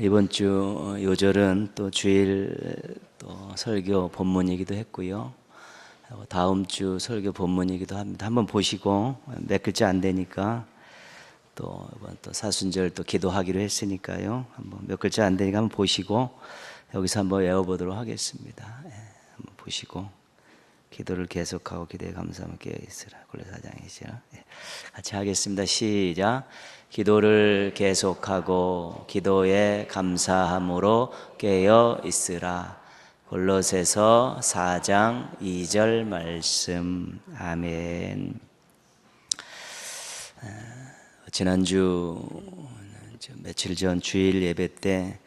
이번 주 요절은 또 주일 또 설교 본문이기도 했고요. 다음 주 설교 본문이기도 합니다. 한번 보시고 몇 글자 안 되니까 또 이번 또 사순절 또 기도하기로 했으니까요. 한번 몇 글자 안 되니까 한번 보시고 여기서 한번 외워보도록 하겠습니다. 한번 보시고 기도를 계속하고 기도에 감사함을 깨어 있으라. 골로새사장이죠. 같이 하겠습니다. 시작. 기도를 계속하고 기도에 감사함으로 깨어 있으라. 골로새서 4장 2절 말씀. 아멘. 지난주 며칠 전 주일 예배 때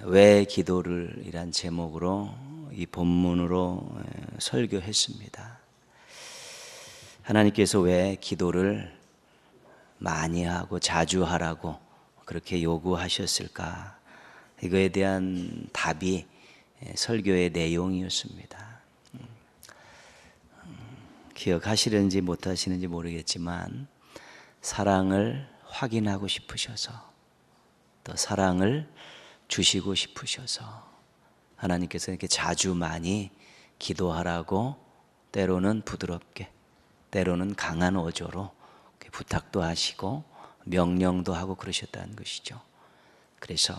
왜 기도를 이란 제목으로 이 본문으로 설교했습니다. 하나님께서 왜 기도를 많이 하고 자주 하라고 그렇게 요구하셨을까? 이거에 대한 답이 설교의 내용이었습니다. 기억하시는지 못하시는지 모르겠지만 사랑을 확인하고 싶으셔서 또 사랑을 주시고 싶으셔서 하나님께서 이렇게 자주 많이 기도하라고 때로는 부드럽게 때로는 강한 어조로 부탁도 하시고 명령도 하고 그러셨다는 것이죠. 그래서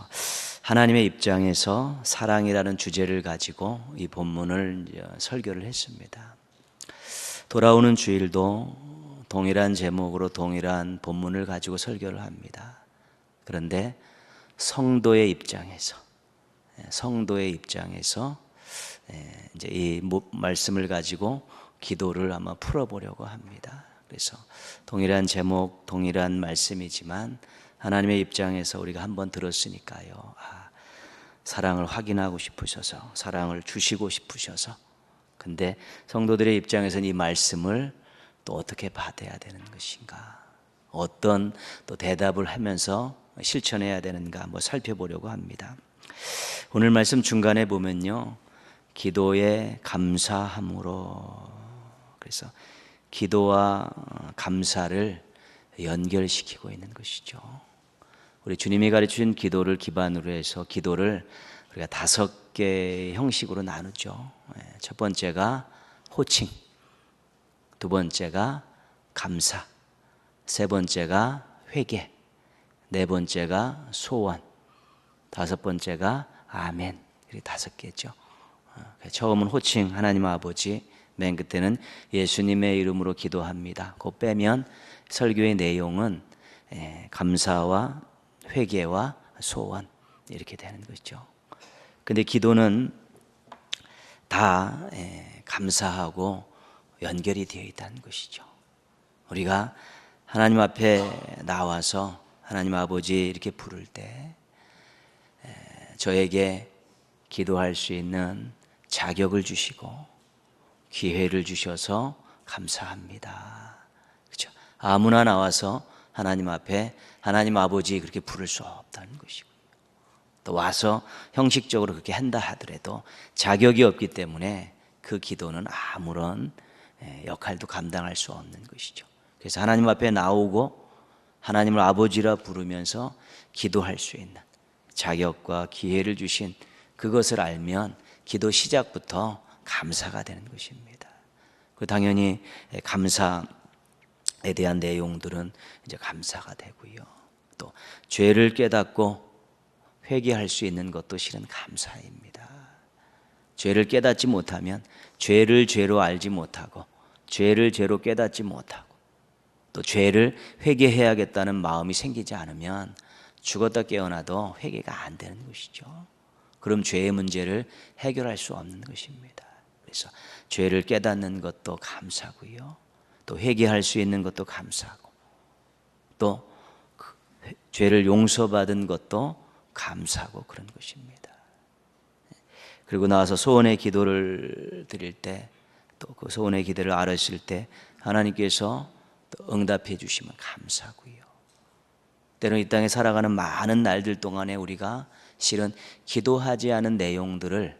하나님의 입장에서 사랑이라는 주제를 가지고 이 본문을 설교를 했습니다. 돌아오는 주일도 동일한 제목으로 동일한 본문을 가지고 설교를 합니다. 그런데 성도의 입장에서 이제 이 말씀을 가지고 기도를 아마 풀어보려고 합니다. 그래서 동일한 제목, 동일한 말씀이지만 하나님의 입장에서 우리가 한번 들었으니까요. 사랑을 확인하고 싶으셔서, 사랑을 주시고 싶으셔서. 근데 성도들의 입장에서는 이 말씀을 또 어떻게 받아야 되는 것인가? 어떤 또 대답을 하면서 실천해야 되는가 한번 살펴보려고 합니다. 오늘 말씀 중간에 보면요. 기도에 감사함으로. 그래서 기도와 감사를 연결시키고 있는 것이죠. 우리 주님이 가르치신 기도를 기반으로 해서 기도를 우리가 5개의 형식으로 나누죠. 첫 번째가 호칭, 두 번째가 감사, 세 번째가 회개, 네 번째가 소원, 다섯 번째가 아멘. 이렇게 5개죠. 처음은 호칭, 하나님 아버지. 맨 끝에는 예수님의 이름으로 기도합니다. 그거 빼면 설교의 내용은 감사와 회개와 소원 이렇게 되는 거죠. 근데 기도는 다 감사하고 연결이 되어 있다는 것이죠. 우리가 하나님 앞에 나와서 하나님 아버지 이렇게 부를 때 저에게 기도할 수 있는 자격을 주시고 기회를 주셔서 감사합니다. 그렇죠? 아무나 나와서 하나님 앞에 하나님 아버지 그렇게 부를 수 없다는 것이고요. 또 와서 형식적으로 그렇게 한다 하더라도 자격이 없기 때문에 그 기도는 아무런 역할도 감당할 수 없는 것이죠. 그래서 하나님 앞에 나오고 하나님을 아버지라 부르면서 기도할 수 있는 자격과 기회를 주신 그것을 알면 기도 시작부터 감사가 되는 것입니다. 그 당연히 감사에 대한 내용들은 이제 감사가 되고요. 또 죄를 깨닫고 회개할 수 있는 것도 실은 감사입니다. 죄를 깨닫지 못하면 죄를 죄로 알지 못하고 죄를 죄로 깨닫지 못하고 또 죄를 회개해야겠다는 마음이 생기지 않으면 죽었다 깨어나도 회개가 안 되는 것이죠. 그럼 죄의 문제를 해결할 수 없는 것입니다. 그래서 죄를 깨닫는 것도 감사고요. 또 회개할 수 있는 것도 감사하고 또 죄를 용서받은 것도 감사하고 그런 것입니다. 그리고 나와서 소원의 기도를 드릴 때 또 그 소원의 기도를 알았을 때 하나님께서 또 응답해 주시면 감사하고요. 때로는 이 땅에 살아가는 많은 날들 동안에 우리가 실은 기도하지 않은 내용들을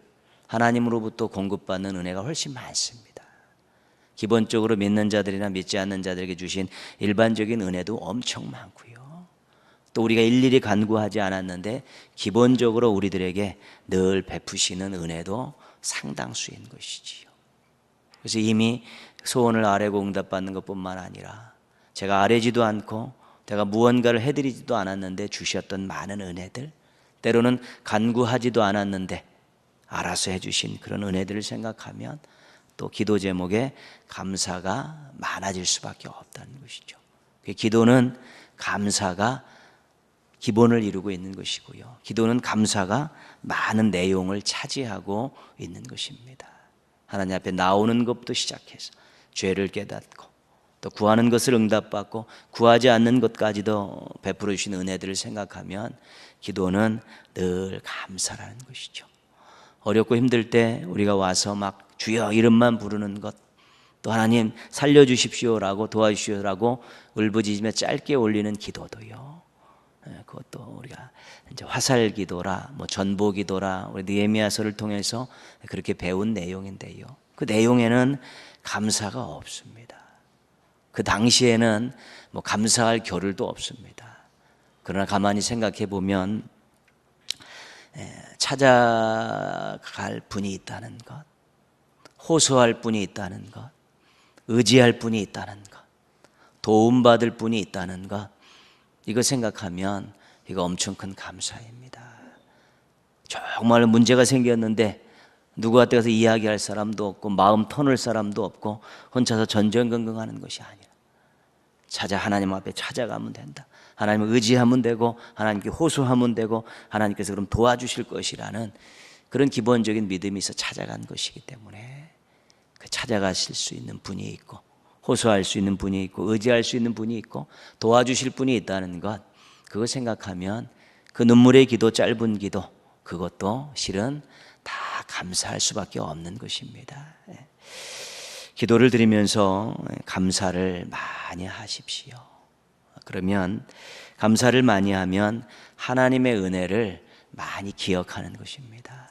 하나님으로부터 공급받는 은혜가 훨씬 많습니다. 기본적으로 믿는 자들이나 믿지 않는 자들에게 주신 일반적인 은혜도 엄청 많고요. 또 우리가 일일이 간구하지 않았는데 기본적으로 우리들에게 늘 베푸시는 은혜도 상당수인 것이지요. 그래서 이미 소원을 아뢰고 응답받는 것뿐만 아니라 제가 아뢰지도 않고 내가 무언가를 해드리지도 않았는데 주셨던 많은 은혜들, 때로는 간구하지도 않았는데 알아서 해주신 그런 은혜들을 생각하면 또 기도 제목에 감사가 많아질 수밖에 없다는 것이죠. 기도는 감사가 기본을 이루고 있는 것이고요. 기도는 감사가 많은 내용을 차지하고 있는 것입니다. 하나님 앞에 나오는 것부터 시작해서 죄를 깨닫고 또 구하는 것을 응답받고 구하지 않는 것까지도 베풀어 주신 은혜들을 생각하면 기도는 늘 감사라는 것이죠. 어렵고 힘들 때 우리가 와서 막 주여 이름만 부르는 것, 또 하나님 살려주십시오라고 도와주시오라고 울부짖으며 짧게 올리는 기도도요. 그것도 우리가 이제 화살 기도라, 전보 기도라, 우리 느헤미야서를 통해서 그렇게 배운 내용인데요. 그 내용에는 감사가 없습니다. 그 당시에는 감사할 겨를도 없습니다. 그러나 가만히 생각해 보면 찾아갈 분이 있다는 것, 호소할 분이 있다는 것, 의지할 분이 있다는 것, 도움받을 분이 있다는 것, 이거 생각하면 이거 엄청 큰 감사입니다. 정말 문제가 생겼는데 누구한테 가서 이야기할 사람도 없고 마음 터놓을 사람도 없고 혼자서 전전긍긍하는 것이 아니라 하나님 앞에 찾아가면 된다. 하나님을 의지하면 되고 하나님께 호소하면 되고 하나님께서 그럼 도와주실 것이라는 그런 기본적인 믿음이 있어 찾아간 것이기 때문에 그 찾아가실 수 있는 분이 있고 호소할 수 있는 분이 있고 의지할 수 있는 분이 있고 도와주실 분이 있다는 것, 그거 생각하면 그 눈물의 기도, 짧은 기도, 그것도 실은 다 감사할 수밖에 없는 것입니다. 기도를 드리면서 감사를 많이 하십시오. 그러면 감사를 많이 하면 하나님의 은혜를 많이 기억하는 것입니다.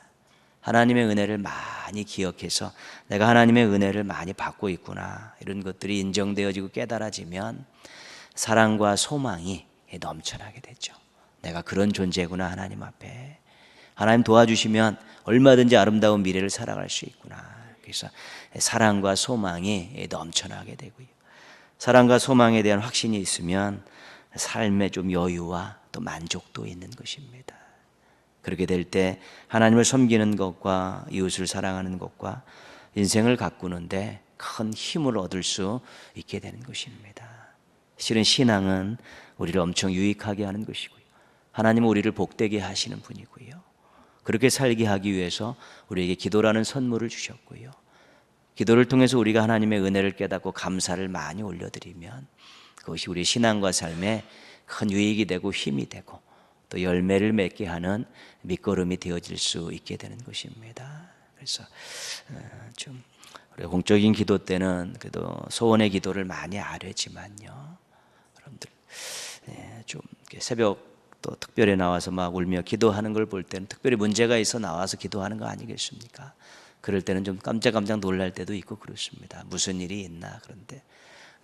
하나님의 은혜를 많이 기억해서 내가 하나님의 은혜를 많이 받고 있구나, 이런 것들이 인정되어지고 깨달아지면 사랑과 소망이 넘쳐나게 되죠. 내가 그런 존재구나. 하나님 앞에 하나님 도와주시면 얼마든지 아름다운 미래를 살아갈 수 있구나. 그래서 사랑과 소망이 넘쳐나게 되고요. 사랑과 소망에 대한 확신이 있으면 삶에 좀 여유와 또 만족도 있는 것입니다. 그렇게 될 때 하나님을 섬기는 것과 이웃을 사랑하는 것과 인생을 가꾸는데 큰 힘을 얻을 수 있게 되는 것입니다. 실은 신앙은 우리를 엄청 유익하게 하는 것이고요. 하나님은 우리를 복되게 하시는 분이고요. 그렇게 살게 하기 위해서 우리에게 기도라는 선물을 주셨고요. 기도를 통해서 우리가 하나님의 은혜를 깨닫고 감사를 많이 올려드리면 그것이 우리 신앙과 삶에 큰 유익이 되고 힘이 되고 또 열매를 맺게 하는 밑거름이 되어질 수 있게 되는 것입니다. 그래서 좀 우리 공적인 기도 때는 그래도 소원의 기도를 많이 아뢰지만요, 여러분들 좀 새벽 또 특별히 나와서 막 울며 기도하는 걸 볼 때는 특별히 문제가 있어 나와서 기도하는 거 아니겠습니까? 그럴 때는 좀 깜짝깜짝 놀랄 때도 있고 그렇습니다. 무슨 일이 있나. 그런데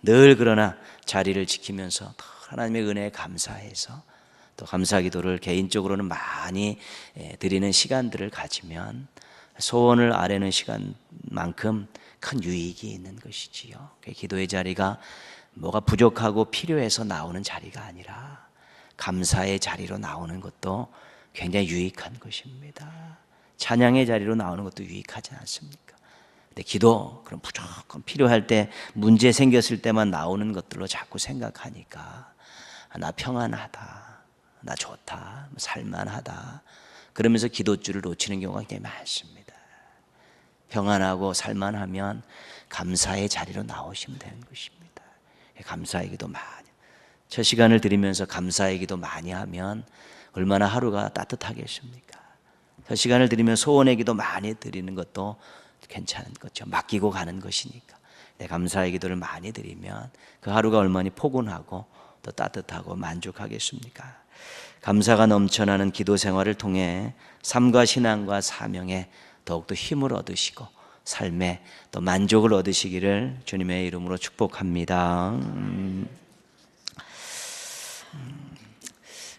늘 그러나 자리를 지키면서 하나님의 은혜에 감사해서 또 감사 기도를 개인적으로는 많이 드리는 시간들을 가지면 소원을 아뢰는 시간만큼 큰 유익이 있는 것이지요. 기도의 자리가 뭐가 부족하고 필요해서 나오는 자리가 아니라 감사의 자리로 나오는 것도 굉장히 유익한 것입니다. 찬양의 자리로 나오는 것도 유익하지 않습니까? 근데 기도, 그럼 무조건 필요할 때 문제 생겼을 때만 나오는 것들로 자꾸 생각하니까 나 평안하다, 나 좋다, 살만하다, 그러면서 기도줄을 놓치는 경우가 굉장히 많습니다. 평안하고 살만하면 감사의 자리로 나오시면 되는 것입니다. 감사의 기도 많이, 첫 시간을 드리면서 감사의 기도 많이 하면 얼마나 하루가 따뜻하겠습니까? 첫 시간을 드리면 소원의 기도 많이 드리는 것도 괜찮은 거죠. 맡기고 가는 것이니까. 감사의 기도를 많이 드리면 그 하루가 얼마나 포근하고 또 따뜻하고 만족하겠습니까? 감사가 넘쳐나는 기도 생활을 통해 삶과 신앙과 사명에 더욱더 힘을 얻으시고 삶에 또 만족을 얻으시기를 주님의 이름으로 축복합니다.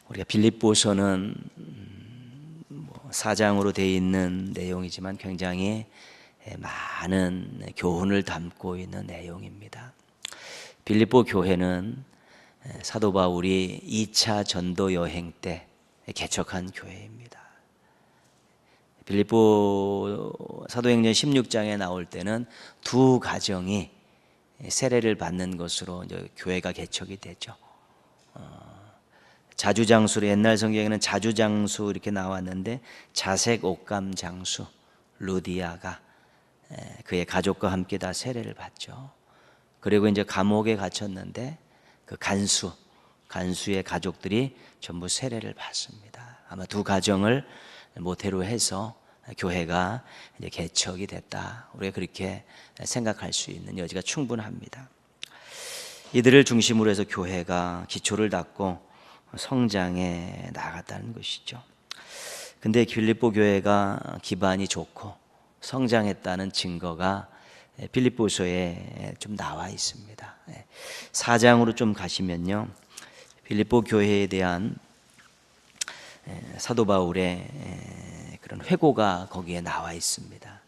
우리가 빌립보서는 4장으로 되어 있는 내용이지만 굉장히 많은 교훈을 담고 있는 내용입니다. 빌립보 교회는 사도 바울이 2차 전도 여행 때 개척한 교회입니다. 빌립보 사도행전 16장에 나올 때는 두 가정이 세례를 받는 것으로 이제 교회가 개척이 되죠. 자주장수로, 옛날 성경에는 자주장수 이렇게 나왔는데 자색 옥감 장수 루디아가 그의 가족과 함께 다 세례를 받죠. 그리고 이제 감옥에 갇혔는데 그 간수의 가족들이 전부 세례를 받습니다. 아마 두 가정을 모태로 해서 교회가 이제 개척이 됐다. 우리가 그렇게 생각할 수 있는 여지가 충분합니다. 이들을 중심으로 해서 교회가 기초를 닦고 성장해 나갔다는 것이죠. 근데 빌립보 교회가 기반이 좋고 성장했다는 증거가 빌립보서에 좀 나와 있습니다. 4장으로 좀 가시면요, 빌립보 교회에 대한 사도 바울의 그런 회고가 거기에 나와 있습니다.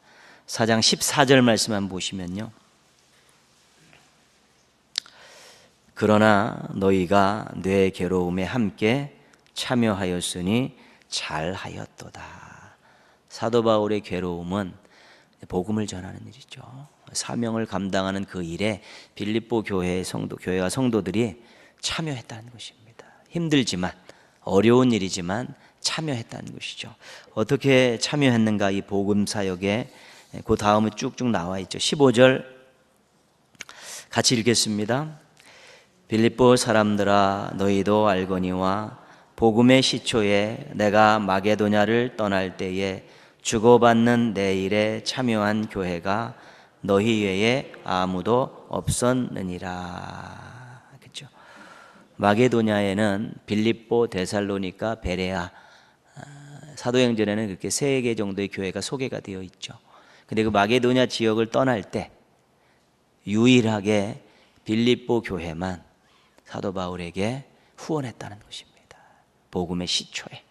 4장 14절 말씀 한번 보시면요, 그러나 너희가 내 괴로움에 함께 참여하였으니 잘하였도다. 사도 바울의 괴로움은 복음을 전하는 일이죠. 사명을 감당하는 그 일에 빌립보 교회와 성도들이 참여했다는 것입니다. 힘들지만, 어려운 일이지만 참여했다는 것이죠. 어떻게 참여했는가? 이 복음 사역에 그 다음에 쭉쭉 나와 있죠. 15절 같이 읽겠습니다. 빌립보 사람들아, 너희도 알거니와 복음의 시초에 내가 마게도냐를 떠날 때에 주고받는 내 일에 참여한 교회가 너희 외에 아무도 없었느니라. 그렇죠? 마게도냐에는 빌립보, 데살로니가, 베레아, 사도행전에는 그렇게 3개 정도의 교회가 소개가 되어 있죠. 근데 그 마게도냐 지역을 떠날 때 유일하게 빌립보 교회만 사도 바울에게 후원했다는 것입니다. 복음의 시초에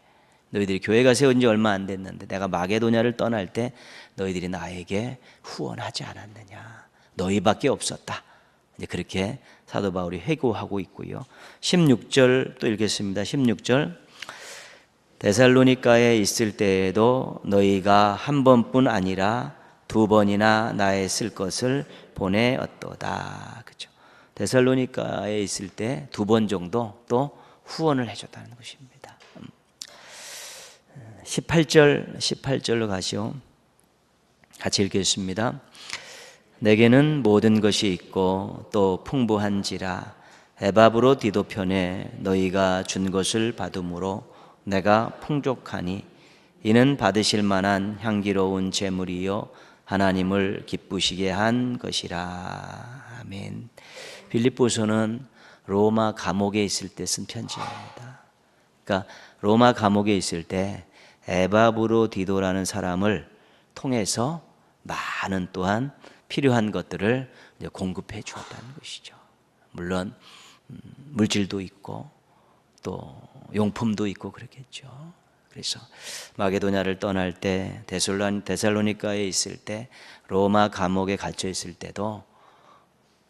너희들이 교회가 세운 지 얼마 안 됐는데 내가 마게도냐를 떠날 때 너희들이 나에게 후원하지 않았느냐. 너희밖에 없었다. 이제 그렇게 사도 바울이 회고하고 있고요. 16절 또 읽겠습니다. 16절 데살로니가에 있을 때에도 너희가 한 번뿐 아니라 2번이나 나의 쓸 것을 보내었도다. 그렇죠? 데살로니가에 있을 때 2번 정도 또 후원을 해줬다는 것입니다. 18절로 가시오. 같이 읽겠습니다. 내게는 모든 것이 있고 또 풍부한지라 에바브로 디도편에 너희가 준 것을 받음으로 내가 풍족하니 이는 받으실 만한 향기로운 제물이요 하나님을 기쁘시게 한 것이라. 아멘. 빌립보서는 로마 감옥에 있을 때 쓴 편지입니다. 그러니까 로마 감옥에 있을 때 에바브로 디도라는 사람을 통해서 많은 또한 필요한 것들을 공급해 주었다는 것이죠. 물론 물질도 있고 또 용품도 있고 그렇겠죠. 그래서 마게도냐를 떠날 때 데살로니가에 있을 때 로마 감옥에 갇혀 있을 때도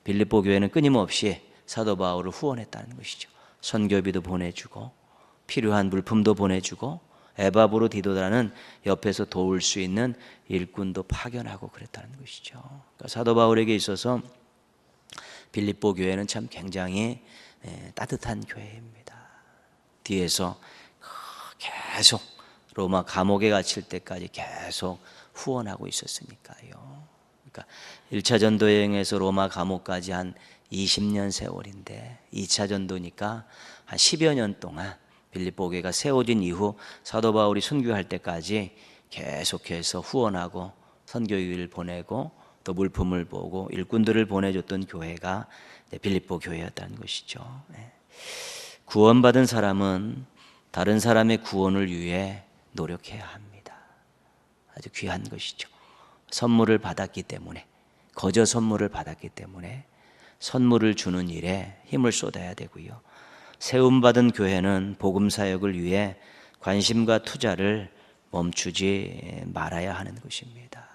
빌립보 교회는 끊임없이 사도 바울을 후원했다는 것이죠. 선교비도 보내주고 필요한 물품도 보내주고 에바브로 디도라는 옆에서 도울 수 있는 일꾼도 파견하고 그랬다는 것이죠. 그러니까 사도 바울에게 있어서 빌립보 교회는 참 굉장히 따뜻한 교회입니다. 뒤에서 계속 로마 감옥에 갇힐 때까지 계속 후원하고 있었으니까요. 그러니까 1차 전도 여행에서 로마 감옥까지 한 20년 세월인데 2차 전도니까 한 10여 년 동안 빌립보 교회가 세워진 이후 사도 바울이 선교할 때까지 계속해서 후원하고 선교유를 보내고 또 물품을 보고 일꾼들을 보내줬던 교회가 빌립보 교회였다는 것이죠. 구원받은 사람은 다른 사람의 구원을 위해 노력해야 합니다. 아주 귀한 것이죠. 선물을 받았기 때문에, 거저 선물을 받았기 때문에 선물을 주는 일에 힘을 쏟아야 되고요. 세움받은 교회는 복음 사역을 위해 관심과 투자를 멈추지 말아야 하는 것입니다.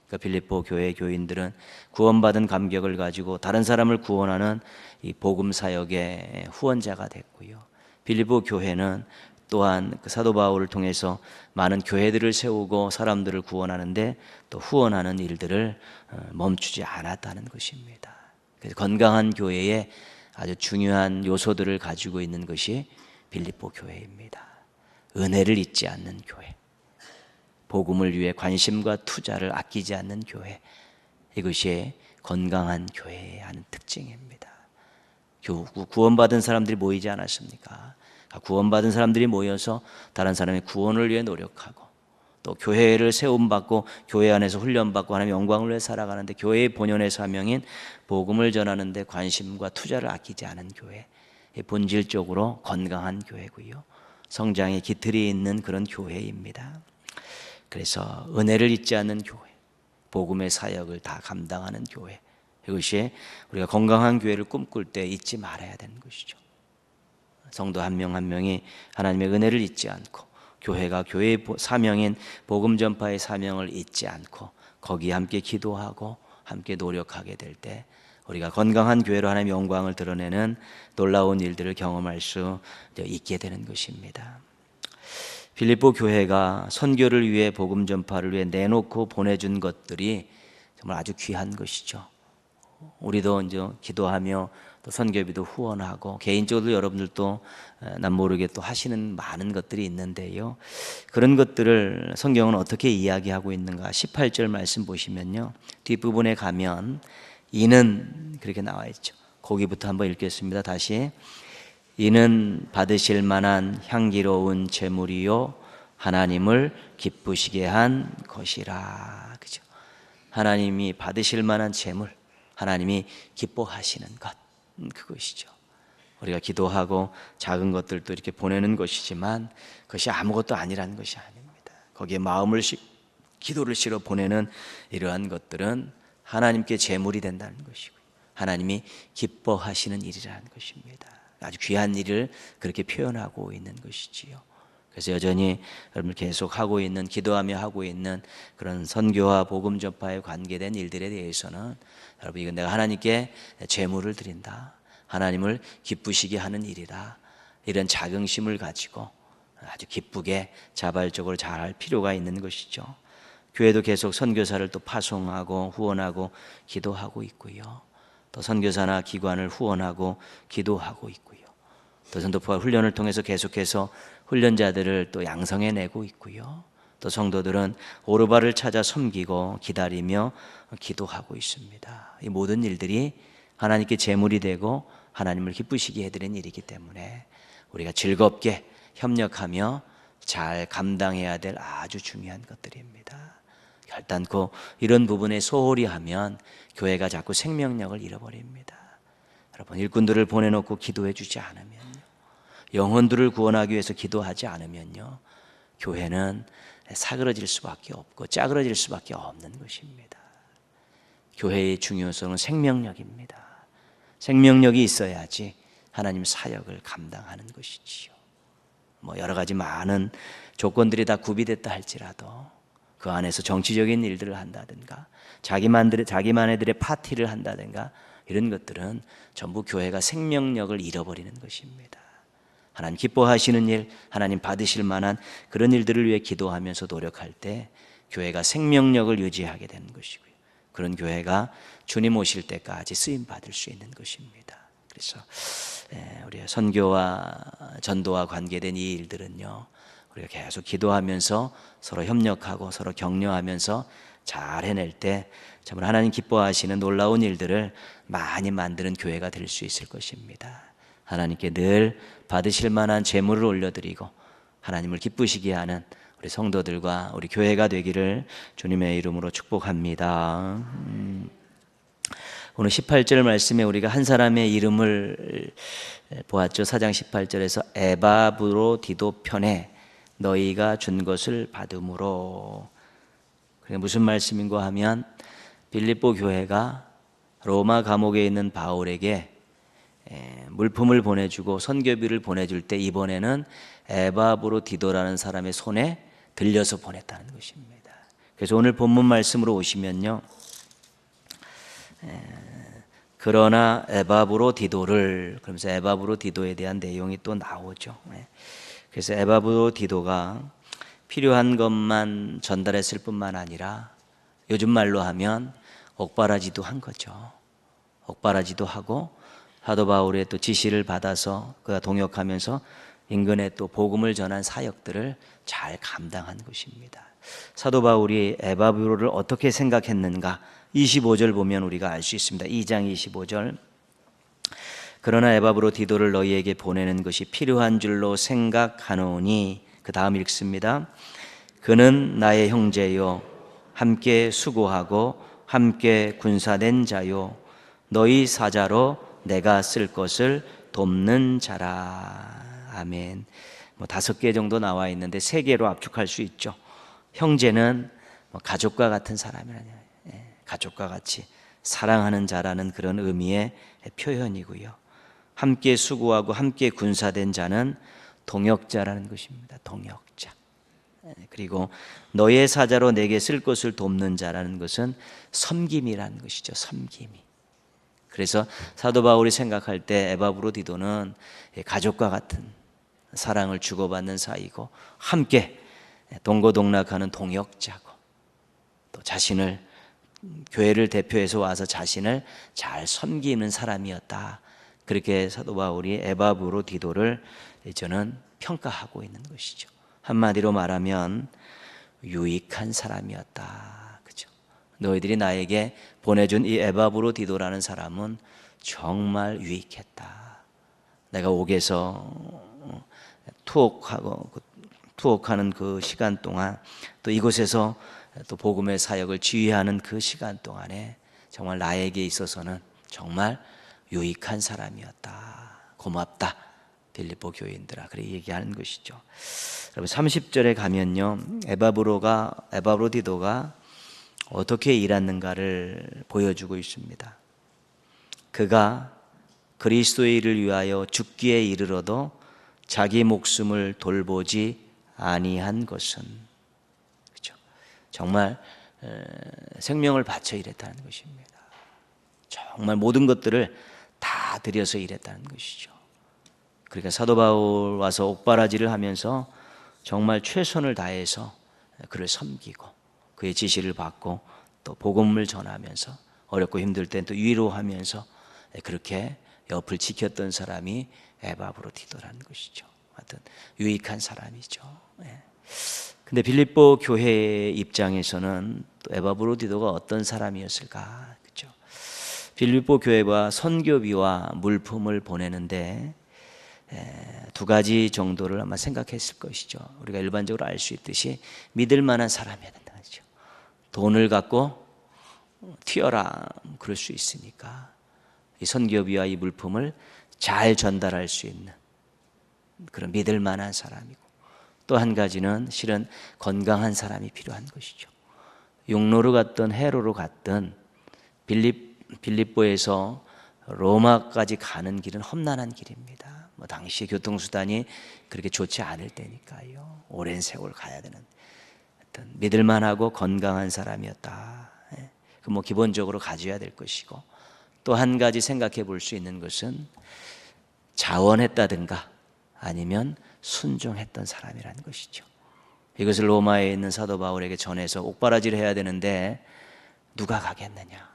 그러니까 빌립보 교회 교인들은 구원받은 감격을 가지고 다른 사람을 구원하는 이 복음 사역의 후원자가 됐고요. 빌립보 교회는 또한 그 사도 바울을 통해서 많은 교회들을 세우고 사람들을 구원하는데 또 후원하는 일들을 멈추지 않았다는 것입니다. 그래서 건강한 교회의 아주 중요한 요소들을 가지고 있는 것이 빌립보 교회입니다. 은혜를 잊지 않는 교회, 복음을 위해 관심과 투자를 아끼지 않는 교회, 이것이 건강한 교회의 하는 특징입니다. 구원받은 사람들이 모이지 않았습니까? 구원받은 사람들이 모여서 다른 사람의 구원을 위해 노력하고 또 교회를 세움받고 교회 안에서 훈련받고 하나님의 영광을 위해 살아가는데 교회의 본연의 사명인 복음을 전하는 데 관심과 투자를 아끼지 않은 교회, 본질적으로 건강한 교회고요. 성장의 기틀이 있는 그런 교회입니다. 그래서 은혜를 잊지 않는 교회, 복음의 사역을 다 감당하는 교회, 이것이 우리가 건강한 교회를 꿈꿀 때 잊지 말아야 되는 것이죠. 성도 한 명 한 명이 하나님의 은혜를 잊지 않고 교회가 교회의 사명인 복음 전파의 사명을 잊지 않고 거기에 함께 기도하고 함께 노력하게 될 때 우리가 건강한 교회로 하나님의 영광을 드러내는 놀라운 일들을 경험할 수 있게 되는 것입니다. 빌립보 교회가 선교를 위해 복음 전파를 위해 내놓고 보내준 것들이 정말 아주 귀한 것이죠. 우리도 이제 기도하며 또 선교비도 후원하고 개인적으로 여러분들도 난 모르게 또 하시는 많은 것들이 있는데요. 그런 것들을 성경은 어떻게 이야기하고 있는가? 18절 말씀 보시면요. 뒷부분에 가면 이는 그렇게 나와 있죠. 거기부터 한번 읽겠습니다. 다시. 이는 받으실 만한 향기로운 제물이요 하나님을 기쁘시게 한 것이라. 그죠? 하나님이 받으실 만한 제물, 하나님이 기뻐하시는 것, 그것이죠. 우리가 기도하고 작은 것들도 이렇게 보내는 것이지만 그것이 아무것도 아니라는 것이 아닙니다. 거기에 마음을 기도를 실어 보내는 이러한 것들은 하나님께 제물이 된다는 것이고요. 하나님이 기뻐하시는 일이라는 것입니다. 아주 귀한 일을 그렇게 표현하고 있는 것이지요. 그래서 여전히 여러분 계속 하고 있는, 기도하며 하고 있는 그런 선교와 복음 전파에 관계된 일들에 대해서는 여러분 이건 내가 하나님께 제물을 드린다, 하나님을 기쁘시게 하는 일이다, 이런 자긍심을 가지고 아주 기쁘게 자발적으로 잘할 필요가 있는 것이죠. 교회도 계속 선교사를 또 파송하고 후원하고 기도하고 있고요. 또 선교사나 기관을 후원하고 기도하고 있고요. 또 전도파 훈련을 통해서 계속해서 훈련자들을 또 양성해내고 있고요. 또 성도들은 오르바를 찾아 섬기고 기다리며 기도하고 있습니다. 이 모든 일들이 하나님께 제물이 되고 하나님을 기쁘시게 해드리는 일이기 때문에 우리가 즐겁게 협력하며 잘 감당해야 될 아주 중요한 것들입니다. 결단코 이런 부분에 소홀히 하면 교회가 자꾸 생명력을 잃어버립니다. 여러분, 일꾼들을 보내놓고 기도해 주지 않으면요, 영혼들을 구원하기 위해서 기도하지 않으면요, 교회는 사그러질 수밖에 없고 짜그러질 수밖에 없는 것입니다. 교회의 중요성은 생명력입니다. 생명력이 있어야지 하나님 사역을 감당하는 것이지요. 여러 가지 많은 조건들이 다 구비됐다 할지라도 그 안에서 정치적인 일들을 한다든가 자기만의들의 파티를 한다든가 이런 것들은 전부 교회가 생명력을 잃어버리는 것입니다. 하나님 기뻐하시는 일, 하나님 받으실 만한 그런 일들을 위해 기도하면서 노력할 때 교회가 생명력을 유지하게 되는 것이고요. 그런 교회가 주님 오실 때까지 쓰임 받을 수 있는 것입니다. 그래서 우리가 선교와 전도와 관계된 이 일들은요, 우리가 계속 기도하면서 서로 협력하고 서로 격려하면서 잘 해낼 때 정말 하나님 기뻐하시는 놀라운 일들을 많이 만드는 교회가 될 수 있을 것입니다. 하나님께 늘 받으실 만한 제물을 올려드리고 하나님을 기쁘시게 하는 우리 성도들과 우리 교회가 되기를 주님의 이름으로 축복합니다. 오늘 18절 말씀에 우리가 한 사람의 이름을 보았죠. 4장 18절에서 에바브로디도 너희가 준 것을 받음으로. 그게 무슨 말씀인가 하면 빌립보 교회가 로마 감옥에 있는 바울에게 물품을 보내주고 선교비를 보내줄 때 이번에는 에바브로디도라는 사람의 손에 들려서 보냈다는 것입니다. 그래서 오늘 본문 말씀으로 오시면요, 그러나 에바브로디도를, 그러면서 에바브로디도에 대한 내용이 또 나오죠. 그래서 에바브로디도가 필요한 것만 전달했을 뿐만 아니라 요즘 말로 하면 옥바라지도 한 거죠. 옥바라지도 하고 사도 바울의 또 지시를 받아서 그가 동역하면서 인근에 또 복음을 전한 사역들을 잘 감당한 것입니다. 사도 바울이 에바브로를 어떻게 생각했는가 25절 보면 우리가 알 수 있습니다. 2장 25절. 그러나 에바브로디도를 너희에게 보내는 것이 필요한 줄로 생각하노니, 그 다음 읽습니다. 그는 나의 형제요 함께 수고하고 함께 군사된 자요 너희 사자로 내가 쓸 것을 돕는 자라. 아멘. 5개 정도 나와 있는데 3개로 압축할 수 있죠. 형제는 가족과 같은 사람이라는, 가족과 같이 사랑하는 자라는 그런 의미의 표현이고요. 함께 수고하고 함께 군사된 자는 동역자라는 것입니다. 동역자. 그리고 너의 사자로 내게 쓸 것을 돕는 자라는 것은 섬김이라는 것이죠. 섬김이. 그래서 사도 바울이 생각할 때 에바브로디도는 가족과 같은 사랑을 주고받는 사이고 함께 동고동락하는 동역자고 또 자신을, 교회를 대표해서 와서 자신을 잘 섬기는 사람이었다. 그렇게 사도 바울이 에바브로디도를 저는 평가하고 있는 것이죠. 한마디로 말하면 유익한 사람이었다. 그죠? 너희들이 나에게 보내준 이 에바브로디도라는 사람은 정말 유익했다. 내가 옥에서 투옥하는 그 시간 동안, 또 이곳에서 또 복음의 사역을 지휘하는 그 시간 동안에 정말 나에게 있어서는 정말 유익한 사람이었다. 고맙다. 빌립보 교인들아. 그렇게 얘기하는 것이죠. 여러분 30절에 가면요, 에바브로디도가 어떻게 일했는가를 보여주고 있습니다. 그가 그리스도의 일을 위하여 죽기에 이르러도 자기 목숨을 돌보지 아니한 것은, 그렇죠? 정말 생명을 바쳐 일했다는 것입니다. 정말 모든 것들을 다 들여서 일했다는 것이죠. 그러니까 사도 바울 와서 옥바라지를 하면서 정말 최선을 다해서 그를 섬기고 그의 지시를 받고 또 복음을 전하면서 어렵고 힘들 땐 또 위로하면서 그렇게 옆을 지켰던 사람이 에바브로디도라는 것이죠. 하여튼 유익한 사람이죠. 근데 빌립보 교회의 입장에서는 또 에바브로디도가 어떤 사람이었을까? 그렇죠? 빌립보 교회와 선교비와 물품을 보내는데 2가지 정도를 아마 생각했을 것이죠. 우리가 일반적으로 알 수 있듯이 믿을 만한 사람이어야 된다. 그렇죠? 돈을 갖고 튀어라 그럴 수 있으니까 이 선교비와 이 물품을 잘 전달할 수 있는 그런 믿을 만한 사람이고, 또 한 가지는 실은 건강한 사람이 필요한 것이죠. 육로로 갔든 해로로 갔든 빌립보에서 로마까지 가는 길은 험난한 길입니다. 당시 교통수단이 그렇게 좋지 않을 때니까요. 오랜 세월 가야 되는 믿을만하고 건강한 사람이었다. 그 기본적으로 가져야 될 것이고, 또 한 가지 생각해 볼 수 있는 것은 자원했다든가 아니면 순종했던 사람이라는 것이죠. 이것을 로마에 있는 사도 바울에게 전해서 옥바라지를 해야 되는데 누가 가겠느냐?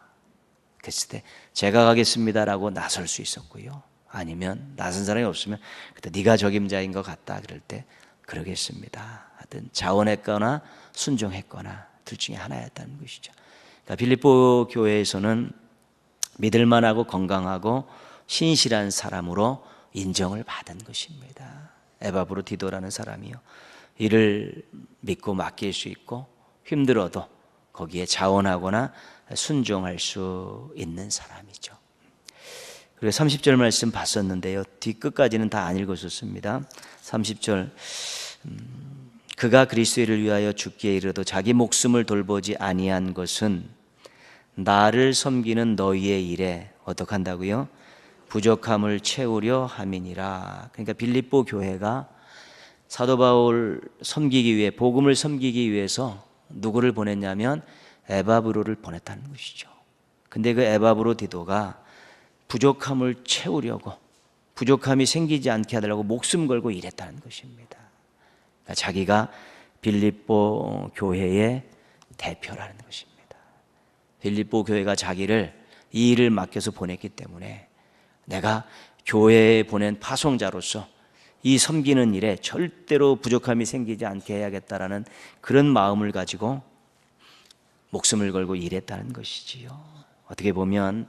그랬을 때 제가 가겠습니다라고 나설 수 있었고요. 아니면 나선 사람이 없으면 그때 네가 적임자인 것 같다 그럴 때 그러겠습니다. 하여튼 자원했거나 순종했거나 둘 중에 하나였다는 것이죠. 그러니까 빌립보 교회에서는 믿을만하고 건강하고 신실한 사람으로 인정을 받은 것입니다. 에바브로디도라는 사람이요, 이를 믿고 맡길 수 있고 힘들어도 거기에 자원하거나 순종할 수 있는 사람이죠. 그리고 30절 말씀 봤었는데요, 뒷끝까지는 다 안 읽었었습니다. 30절, 그가 그리스도를 위하여 죽기에 이르도 자기 목숨을 돌보지 아니한 것은 나를 섬기는 너희의 일에 어떻게 한다고요? 부족함을 채우려 함이니라. 그러니까 빌립보 교회가 사도 바울 섬기기 위해, 복음을 섬기기 위해서 누구를 보냈냐면 에바브로를 보냈다는 것이죠. 근데 그 에바브로디도가 부족함을 채우려고, 부족함이 생기지 않게 하려고 목숨 걸고 일했다는 것입니다. 그러니까 자기가 빌립보 교회의 대표라는 것입니다. 빌립보 교회가 자기를 이 일을 맡겨서 보냈기 때문에 내가 교회에 보낸 파송자로서 이 섬기는 일에 절대로 부족함이 생기지 않게 해야겠다라는 그런 마음을 가지고 목숨을 걸고 일했다는 것이지요. 어떻게 보면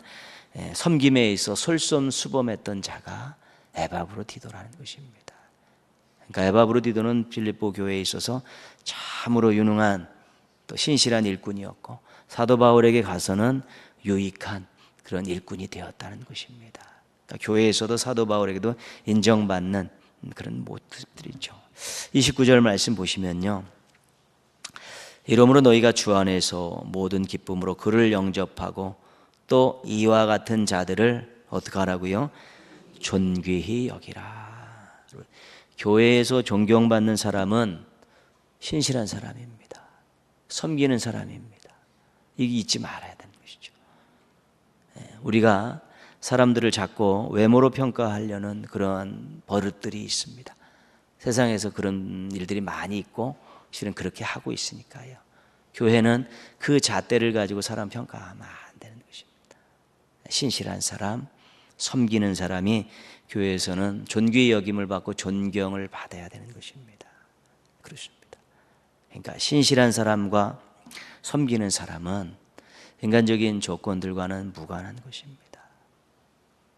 섬김에 있어 솔선수범했던 자가 에바브로디도라는 것입니다. 그러니까 에바브로디도는 빌립보 교회에 있어서 참으로 유능한 또 신실한 일꾼이었고, 사도 바울에게 가서는 유익한 그런 일꾼이 되었다는 것입니다. 그러니까 교회에서도 사도 바울에게도 인정받는 그런 모습들이죠. 29절 말씀 보시면요, 이러므로 너희가 주 안에서 모든 기쁨으로 그를 영접하고 또 이와 같은 자들을 어떻게 하라고요? 존귀히 여기라. 교회에서 존경받는 사람은 신실한 사람입니다. 섬기는 사람입니다. 이게 잊지 말아야 되는 것이죠. 우리가 사람들을 자꾸 외모로 평가하려는 그런 버릇들이 있습니다. 세상에서 그런 일들이 많이 있고 실은 그렇게 하고 있으니까요. 교회는 그 잣대를 가지고 사람 평가하면 안 되는 것입니다. 신실한 사람, 섬기는 사람이 교회에서는 존귀의 여김을 받고 존경을 받아야 되는 것입니다. 그렇습니다. 그러니까 신실한 사람과 섬기는 사람은 인간적인 조건들과는 무관한 것입니다.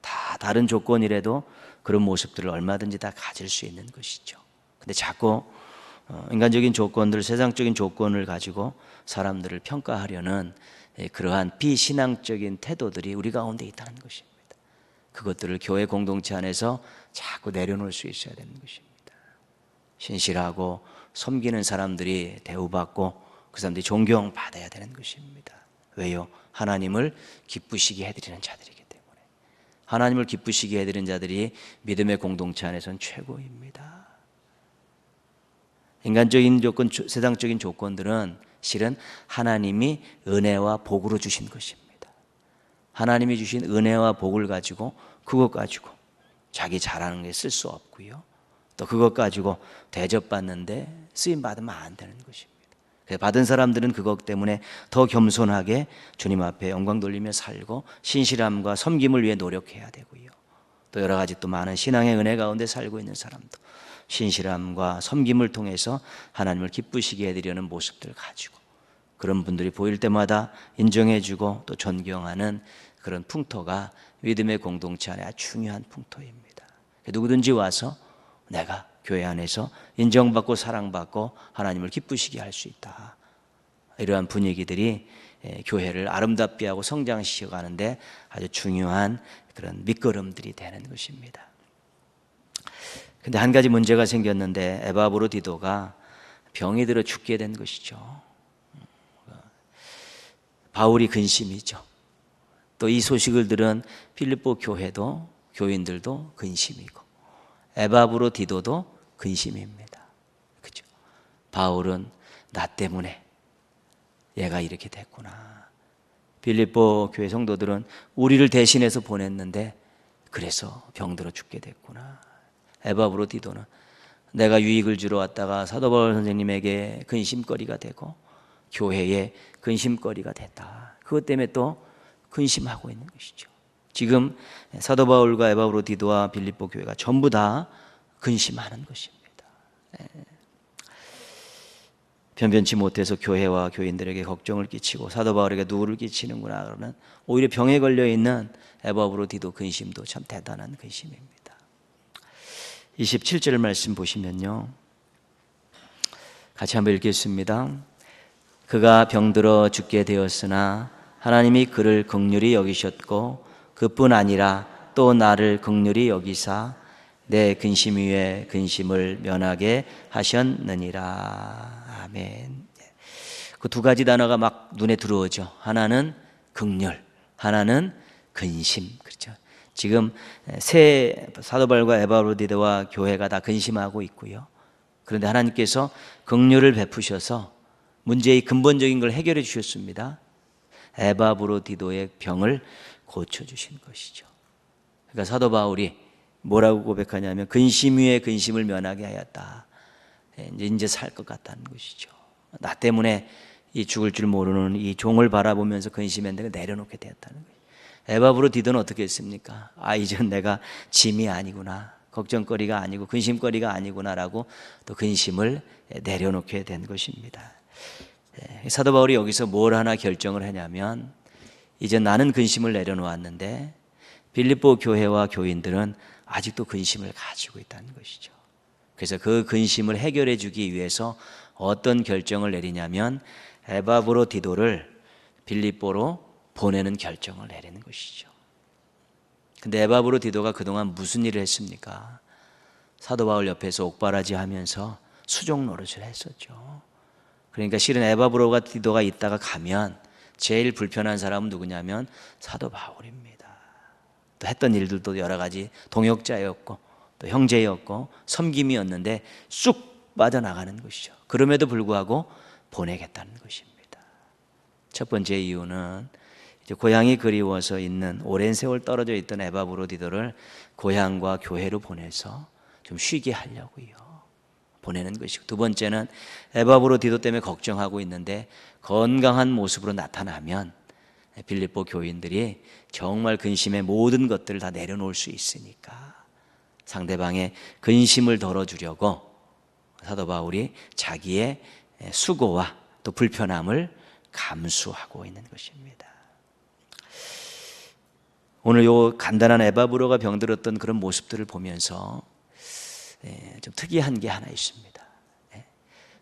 다 다른 조건이라도 그런 모습들을 얼마든지 다 가질 수 있는 것이죠. 근데 자꾸 인간적인 조건들, 세상적인 조건을 가지고 사람들을 평가하려는 그러한 비신앙적인 태도들이 우리 가운데 있다는 것입니다. 그것들을 교회 공동체 안에서 자꾸 내려놓을 수 있어야 되는 것입니다. 신실하고 섬기는 사람들이 대우받고 그 사람들이 존경받아야 되는 것입니다. 왜요? 하나님을 기쁘시게 해드리는 자들이기 때문에. 하나님을 기쁘시게 해드리는 자들이 믿음의 공동체 안에서는 최고입니다. 인간적인 조건, 세상적인 조건들은 실은 하나님이 은혜와 복으로 주신 것입니다. 하나님이 주신 은혜와 복을 가지고 그것 가지고 자기 잘하는 게 쓸 수 없고요. 또 그것 가지고 대접받는데 쓰임받으면 안 되는 것입니다. 받은 사람들은 그것 때문에 더 겸손하게 주님 앞에 영광 돌리며 살고 신실함과 섬김을 위해 노력해야 되고요. 또 여러 가지 또 많은 신앙의 은혜 가운데 살고 있는 사람도 신실함과 섬김을 통해서 하나님을 기쁘시게 해드리려는 모습들을 가지고 그런 분들이 보일 때마다 인정해주고 또 존경하는 그런 풍토가 믿음의 공동체 안에 아주 중요한 풍토입니다. 누구든지 와서 내가 교회 안에서 인정받고 사랑받고 하나님을 기쁘시게 할 수 있다. 이러한 분위기들이 교회를 아름답게 하고 성장시켜 가는데 아주 중요한 그런 밑거름들이 되는 것입니다. 근데 한 가지 문제가 생겼는데 에바브로디도가 병이 들어 죽게 된 것이죠. 바울이 근심이죠. 또 이 소식을 들은 빌립보 교회도 교인들도 근심이고 에바브로디도도 근심입니다. 그렇죠? 바울은 나 때문에 얘가 이렇게 됐구나. 빌립보 교회 성도들은 우리를 대신해서 보냈는데 그래서 병들어 죽게 됐구나. 에바브로디도는 내가 유익을 주러 왔다가 사도 바울 선생님에게 근심거리가 되고 교회에 근심거리가 됐다. 그것 때문에 또 근심하고 있는 것이죠. 지금 사도 바울과 에바브로디도와 빌립보 교회가 전부 다 근심하는 것입니다. 변변치 못해서 교회와 교인들에게 걱정을 끼치고 사도 바울에게 누구를 끼치는구나 그러면 오히려 병에 걸려 있는 에바브로디도 근심도 참 대단한 근심입니다. 27절 말씀 보시면요, 같이 한번 읽겠습니다. 그가 병들어 죽게 되었으나 하나님이 그를 긍휼히 여기셨고 그뿐 아니라 또 나를 긍휼히 여기사 내 근심 위에 근심을 면하게 하셨느니라. 아멘. 그 두 가지 단어가 막 눈에 들어오죠. 하나는 긍휼, 하나는 근심. 그렇죠. 지금 새 사도바울과 에바브로디도와 교회가 다 근심하고 있고요. 그런데 하나님께서 긍휼을 베푸셔서 문제의 근본적인 걸 해결해 주셨습니다. 에바브로디도의 병을 고쳐주신 것이죠. 그러니까 사도 바울이 뭐라고 고백하냐면 근심 위에 근심을 면하게 하였다. 이제 살 것 같다는 것이죠. 나 때문에 이 죽을 줄 모르는 이 종을 바라보면서 근심했는데 내려놓게 되었다는 거예요. 에바브로디도는 어떻게 했습니까? 이젠 내가 짐이 아니구나, 걱정거리가 아니고 근심거리가 아니구나라고 또 근심을 내려놓게 된 것입니다. 사도 바울이 여기서 뭘 하나 결정을 하냐면 이제 나는 근심을 내려놓았는데 빌립보 교회와 교인들은 아직도 근심을 가지고 있다는 것이죠. 그래서 그 근심을 해결해 주기 위해서 어떤 결정을 내리냐면 에바브로디도를 빌립보로 보내는 결정을 내리는 것이죠. 근데 에바브로디도가 그동안 무슨 일을 했습니까? 사도 바울 옆에서 옥바라지 하면서 수종 노릇을 했었죠. 그러니까 실은 에바브로디도가 있다가 가면 제일 불편한 사람은 누구냐면 사도 바울입니다. 또 했던 일들도 여러 가지 동역자였고 또 형제였고 섬김이었는데 쑥 빠져나가는 것이죠. 그럼에도 불구하고 보내겠다는 것입니다. 첫 번째 이유는 이제 고향이 그리워서 있는 오랜 세월 떨어져 있던 에바브로디도를 고향과 교회로 보내서 좀 쉬게 하려고요. 보내는 것이고, 두 번째는 에바브로디도 때문에 걱정하고 있는데 건강한 모습으로 나타나면 빌립보 교인들이 정말 근심의 모든 것들을 다 내려놓을 수 있으니까 상대방의 근심을 덜어주려고 사도 바울이 자기의 수고와 또 불편함을 감수하고 있는 것입니다. 오늘 요 간단한 에바브로가 병들었던 그런 모습들을 보면서 좀 특이한 게 하나 있습니다.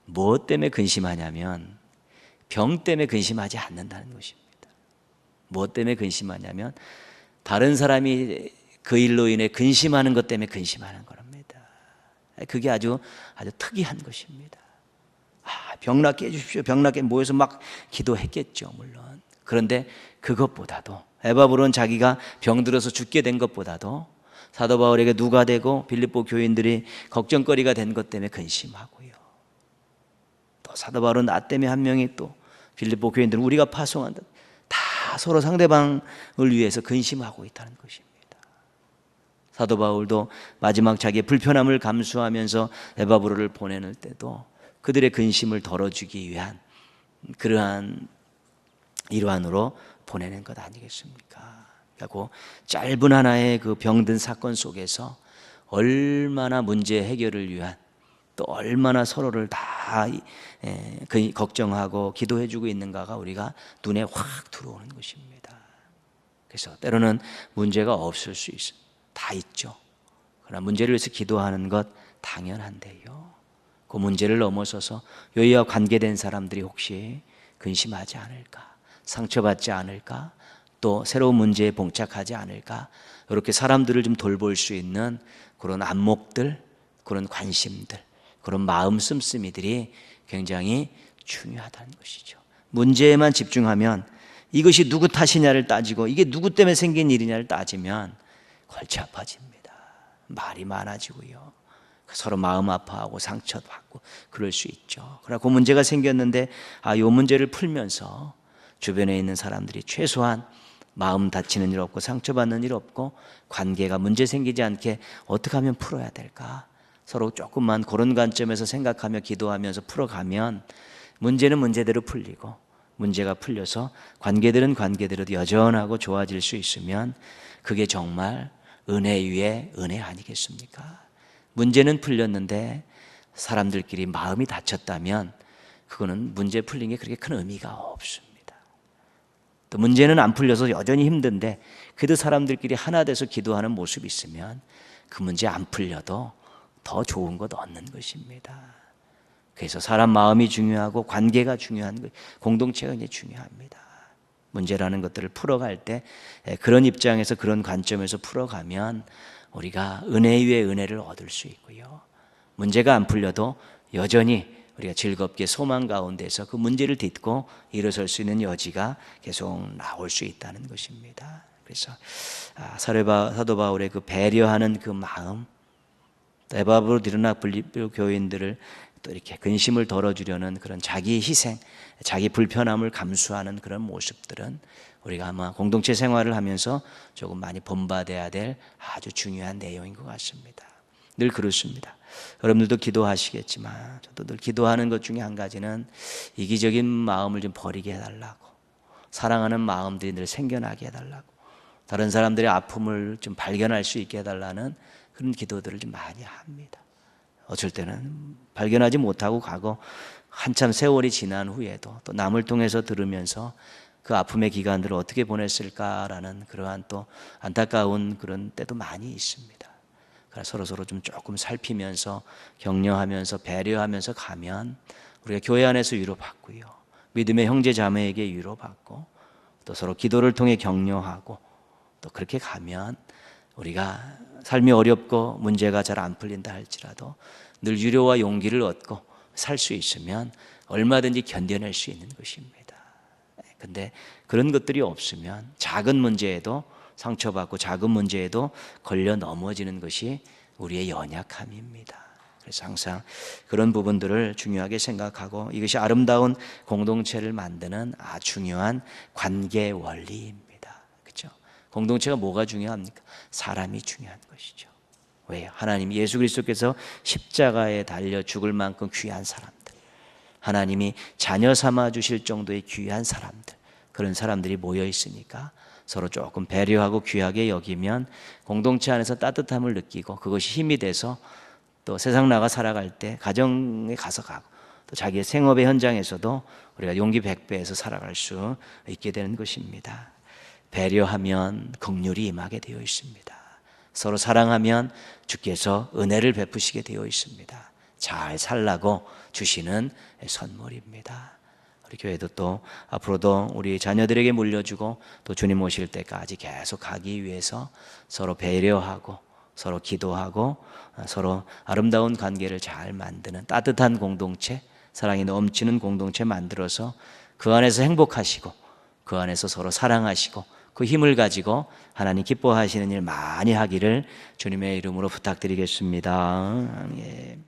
무엇 때문에 근심하냐면 병 때문에 근심하지 않는다는 것입니다. 무엇 때문에 근심하냐면 다른 사람이 그 일로 인해 근심하는 것 때문에 근심하는 겁니다. 그게 아주 특이한 것입니다. 병 낫게 해주십시오. 병 낫게 모여서 막 기도했겠죠, 물론. 그런데 그것보다도 에바브로는 자기가 병들어서 죽게 된 것보다도 사도 바울에게 누가 되고 빌립보 교인들이 걱정거리가 된 것 때문에 근심하고요. 또 사도 바울은 나 때문에 한 명이 또 빌립보 교인들은 우리가 파송한다. 다 서로 상대방을 위해서 근심하고 있다는 것입니다. 사도 바울도 마지막 자기의 불편함을 감수하면서 에바브로를 보내는 때도 그들의 근심을 덜어주기 위한 그러한 일환으로 보내는 것 아니겠습니까? 그리고 짧은 하나의 그 병든 사건 속에서 얼마나 문제 해결을 위한 또 얼마나 서로를 다 걱정하고 기도해주고 있는가가 우리가 눈에 확 들어오는 것입니다. 그래서 때로는 문제가 없을 수 있습니다. 다 있죠. 그러나 문제를 위해서 기도하는 것 당연한데요. 그 문제를 넘어서서 여기와 관계된 사람들이 혹시 근심하지 않을까, 상처받지 않을까, 또 새로운 문제에 봉착하지 않을까, 이렇게 사람들을 좀 돌볼 수 있는 그런 안목들, 그런 관심들, 그런 마음 씀씀이들이 굉장히 중요하다는 것이죠. 문제에만 집중하면 이것이 누구 탓이냐를 따지고 이게 누구 때문에 생긴 일이냐를 따지면 골치 아파집니다. 말이 많아지고요. 서로 마음 아파하고 상처받고 그럴 수 있죠. 그러나 그 문제가 생겼는데 이 문제를 풀면서 주변에 있는 사람들이 최소한 마음 다치는 일 없고 상처받는 일 없고 관계가 문제 생기지 않게 어떻게 하면 풀어야 될까? 서로 조금만 그런 관점에서 생각하며 기도하면서 풀어가면 문제는 문제대로 풀리고 문제가 풀려서 관계들은 관계대로 여전하고 좋아질 수 있으면 그게 정말 은혜 위에 은혜 아니겠습니까? 문제는 풀렸는데 사람들끼리 마음이 다쳤다면 그거는 문제 풀린 게 그렇게 큰 의미가 없습니다. 또 문제는 안 풀려서 여전히 힘든데 그래도 사람들끼리 하나 돼서 기도하는 모습이 있으면 그 문제 안 풀려도 더 좋은 것 얻는 것입니다. 그래서 사람 마음이 중요하고 관계가 중요한 것, 공동체가 이제 중요합니다. 문제라는 것들을 풀어갈 때 그런 입장에서 그런 관점에서 풀어가면 우리가 은혜 위에 은혜를 얻을 수 있고요. 문제가 안 풀려도 여전히 우리가 즐겁게 소망 가운데서 그 문제를 딛고 일어설 수 있는 여지가 계속 나올 수 있다는 것입니다. 그래서 사도 바울의 그 배려하는 그 마음, 에바브로 드러나 빌립보 교인들을 또 이렇게 근심을 덜어주려는 그런 자기 희생, 자기 불편함을 감수하는 그런 모습들은 우리가 아마 공동체 생활을 하면서 조금 많이 본받아야 될 아주 중요한 내용인 것 같습니다. 늘 그렇습니다. 여러분들도 기도하시겠지만 저도 늘 기도하는 것 중에 한 가지는 이기적인 마음을 좀 버리게 해달라고, 사랑하는 마음들이 늘 생겨나게 해달라고, 다른 사람들의 아픔을 좀 발견할 수 있게 해달라는 그런 기도들을 좀 많이 합니다. 어쩔 때는 발견하지 못하고 가고 한참 세월이 지난 후에도 또 남을 통해서 들으면서 그 아픔의 기간들을 어떻게 보냈을까라는 그러한 또 안타까운 그런 때도 많이 있습니다. 그래서 서로 좀 조금 살피면서 격려하면서 배려하면서 가면 우리가 교회 안에서 위로받고요, 믿음의 형제 자매에게 위로받고 또 서로 기도를 통해 격려하고 또 그렇게 가면 우리가 삶이 어렵고 문제가 잘 안 풀린다 할지라도 늘 위로와 용기를 얻고 살 수 있으면 얼마든지 견뎌낼 수 있는 것입니다. 근데 그런 것들이 없으면 작은 문제에도 상처받고 작은 문제에도 걸려 넘어지는 것이 우리의 연약함입니다. 그래서 항상 그런 부분들을 중요하게 생각하고 이것이 아름다운 공동체를 만드는 아주 중요한 관계 원리입니다. 그렇죠? 공동체가 뭐가 중요합니까? 사람이 중요한 것이죠. 왜요? 하나님 예수 그리스도께서 십자가에 달려 죽을 만큼 귀한 사람들, 하나님이 자녀 삼아 주실 정도의 귀한 사람들, 그런 사람들이 모여 있으니까 서로 조금 배려하고 귀하게 여기면 공동체 안에서 따뜻함을 느끼고 그것이 힘이 돼서 또 세상 나가 살아갈 때 가정에 가서 가고 또 자기의 생업의 현장에서도 우리가 용기 100배에서 살아갈 수 있게 되는 것입니다. 배려하면 긍휼이 임하게 되어 있습니다. 서로 사랑하면 주께서 은혜를 베푸시게 되어 있습니다. 잘 살라고 주시는 선물입니다. 우리 교회도 또 앞으로도 우리 자녀들에게 물려주고 또 주님 오실 때까지 계속 가기 위해서 서로 배려하고 서로 기도하고 서로 아름다운 관계를 잘 만드는 따뜻한 공동체, 사랑이 넘치는 공동체 만들어서 그 안에서 행복하시고 그 안에서 서로 사랑하시고 그 힘을 가지고 하나님 기뻐하시는 일 많이 하기를 주님의 이름으로 부탁드리겠습니다. 예.